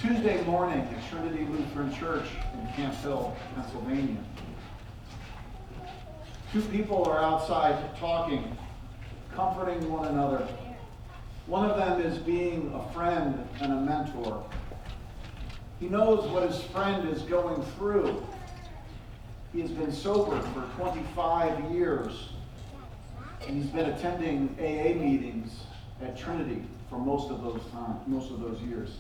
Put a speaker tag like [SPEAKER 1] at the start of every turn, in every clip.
[SPEAKER 1] Tuesday morning at Trinity Lutheran Church in Camp Hill, Pennsylvania. Two people are outside talking, comforting one another. One of them is being a friend and a mentor. He knows what his friend is going through. He has been sober for 25 years, and he's been attending AA meetings at Trinity for most of those years.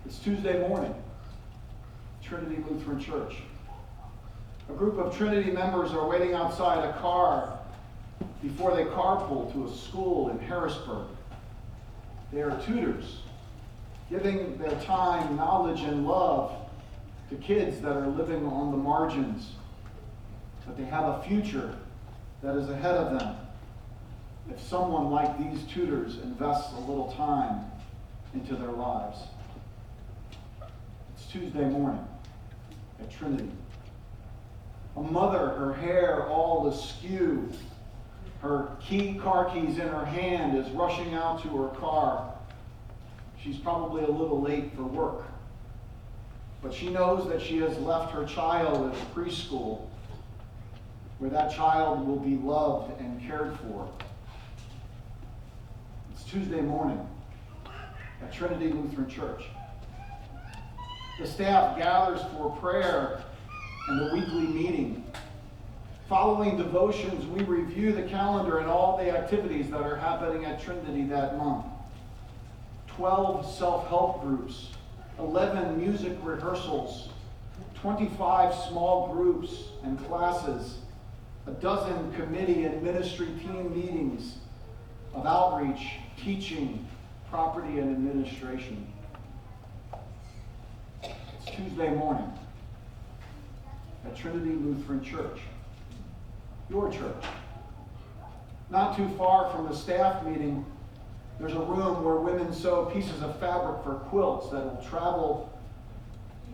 [SPEAKER 1] It's Tuesday morning, Trinity Lutheran Church. A group of Trinity members are waiting outside a car before they carpool to a school in Harrisburg. They are tutors, giving their time, knowledge, and love to kids that are living on the margins, but they have a future that is ahead of them if someone like these tutors invests a little time into their lives. It's Tuesday morning at Trinity. A mother, her hair all askew, her car keys in her hand, is rushing out to her car. She's probably a little late for work, but she knows that she has left her child at preschool, where that child will be loved and cared for. It's Tuesday morning at Trinity Lutheran Church. The staff gathers for prayer and a weekly meeting. Following devotions, we review the calendar and all the activities that are happening at Trinity that month. 12 self-help groups, 11 music rehearsals, 25 small groups and classes, a dozen committee and ministry team meetings of outreach, teaching, property, and administration. It's Tuesday morning at Trinity Lutheran Church, your church. Not too far from the staff meeting, there's a room where women sew pieces of fabric for quilts that will travel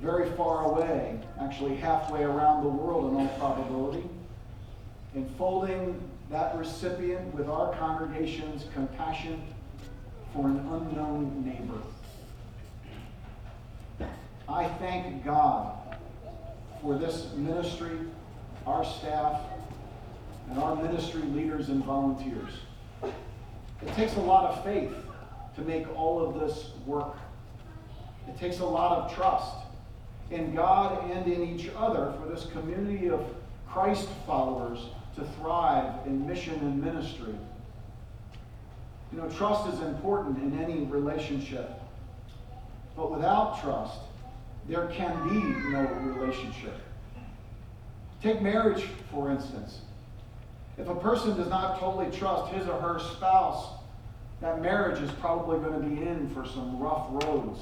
[SPEAKER 1] very far away, actually halfway around the world in all probability, enfolding that recipient with our congregation's compassion for an unknown neighbor. I thank God for this ministry, our staff, and our ministry leaders and volunteers. It takes a lot of faith to make all of this work. It takes a lot of trust in God and in each other for this community of Christ followers to thrive in mission and ministry. You know, trust is important in any relationship, but without trust, there can be no relationship. Take marriage, for instance. If a person does not totally trust his or her spouse, that marriage is probably going to be in for some rough roads.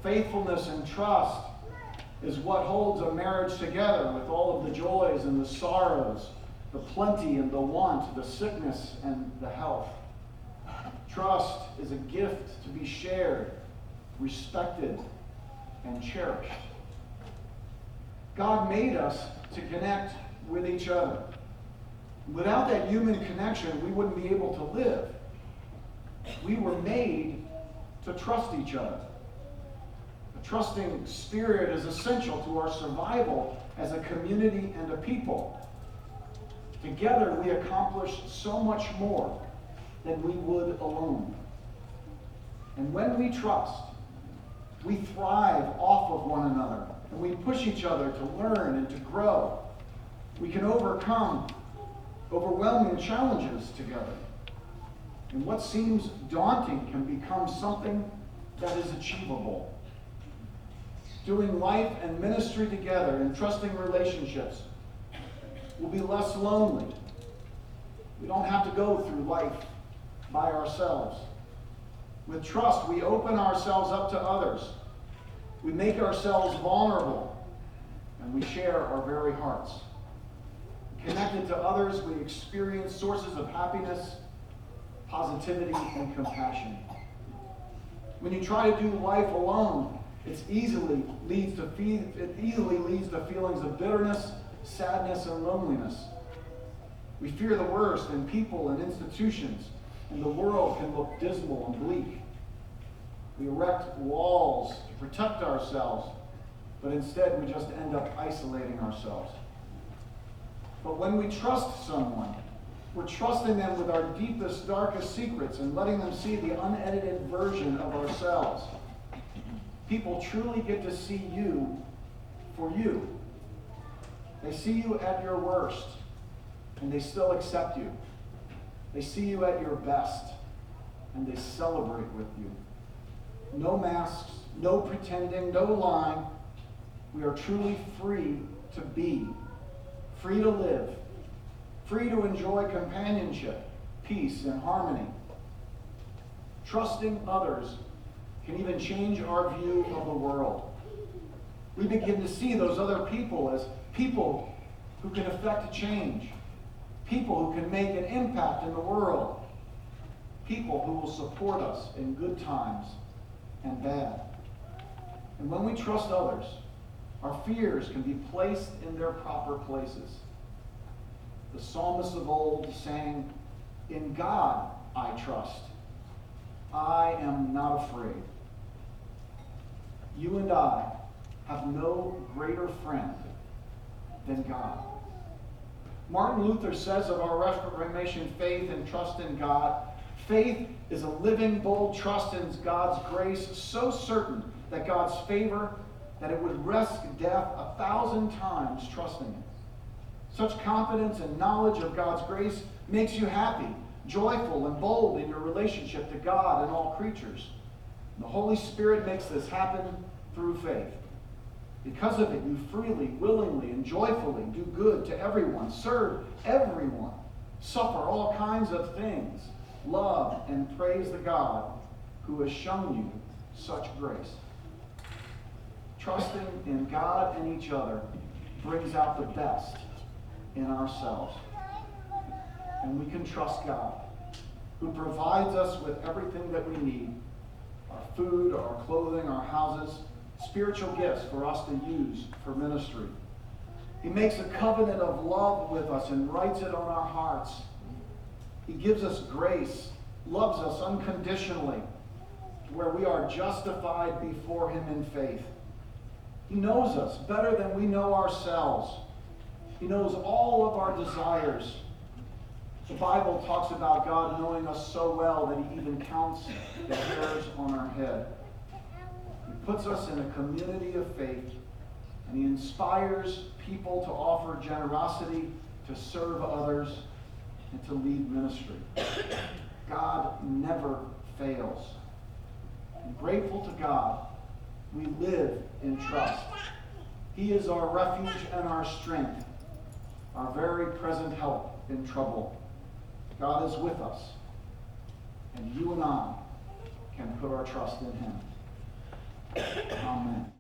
[SPEAKER 1] Faithfulness and trust is what holds a marriage together with all of the joys and the sorrows, the plenty and the want, the sickness and the health. Trust is a gift to be shared, respected, and cherished. God made us to connect with each other. Without that human connection, we wouldn't be able to live. We were made to trust each other. A trusting spirit is essential to our survival as a community and a people. Together, we accomplish so much more than we would alone. And when we trust, we thrive off of one another, and we push each other to learn and to grow. We can overcome overwhelming challenges together. And what seems daunting can become something that is achievable. Doing life and ministry together and trusting relationships will be less lonely. We don't have to go through life by ourselves. With trust, we open ourselves up to others. We make ourselves vulnerable, and we share our very hearts. Connected to others, we experience sources of happiness, positivity, and compassion. When you try to do life alone, it easily leads to feelings of bitterness, sadness, and loneliness. We fear the worst in people and institutions, and the world can look dismal and bleak. We erect walls to protect ourselves, but instead we just end up isolating ourselves. But when we trust someone, we're trusting them with our deepest, darkest secrets and letting them see the unedited version of ourselves. People truly get to see you for you. They see you at your worst, and they still accept you. They see you at your best, and they celebrate with you. No masks, no pretending, no lying. We are truly free to be, free to live, free to enjoy companionship, peace, and harmony. Trusting others can even change our view of the world. We begin to see those other people as people who can affect change, people who can make an impact in the world, people who will support us in good times and bad. And when we trust others, our fears can be placed in their proper places. The psalmist of old sang, "In God I trust. I am not afraid." You and I have no greater friend than God. Martin Luther says of our Reformation faith and trust in God, faith is a living, bold trust in God's grace, so certain that God's favor, that it would risk death 1,000 times trusting it. Such confidence and knowledge of God's grace makes you happy, joyful, and bold in your relationship to God and all creatures. The Holy Spirit makes this happen through faith. Because of it, you freely, willingly, and joyfully do good to everyone, serve everyone, suffer all kinds of things, love and praise the God who has shown you such grace. Trusting in God and each other brings out the best in ourselves. And we can trust God, who provides us with everything that we need, our food, our clothing, our houses, spiritual gifts for us to use for ministry. He makes a covenant of love with us and writes it on our hearts. He gives us grace, loves us unconditionally, to where we are justified before him in faith. He knows us better than we know ourselves. He knows all of our desires. The Bible talks about God knowing us so well that he even counts the hairs on our head. He puts us in a community of faith, and he inspires people to offer generosity, to serve others, and to lead ministry. God never fails. And grateful to God, we live in trust. He is our refuge and our strength, our very present help in trouble. God is with us, and you and I can put our trust in him. Amen.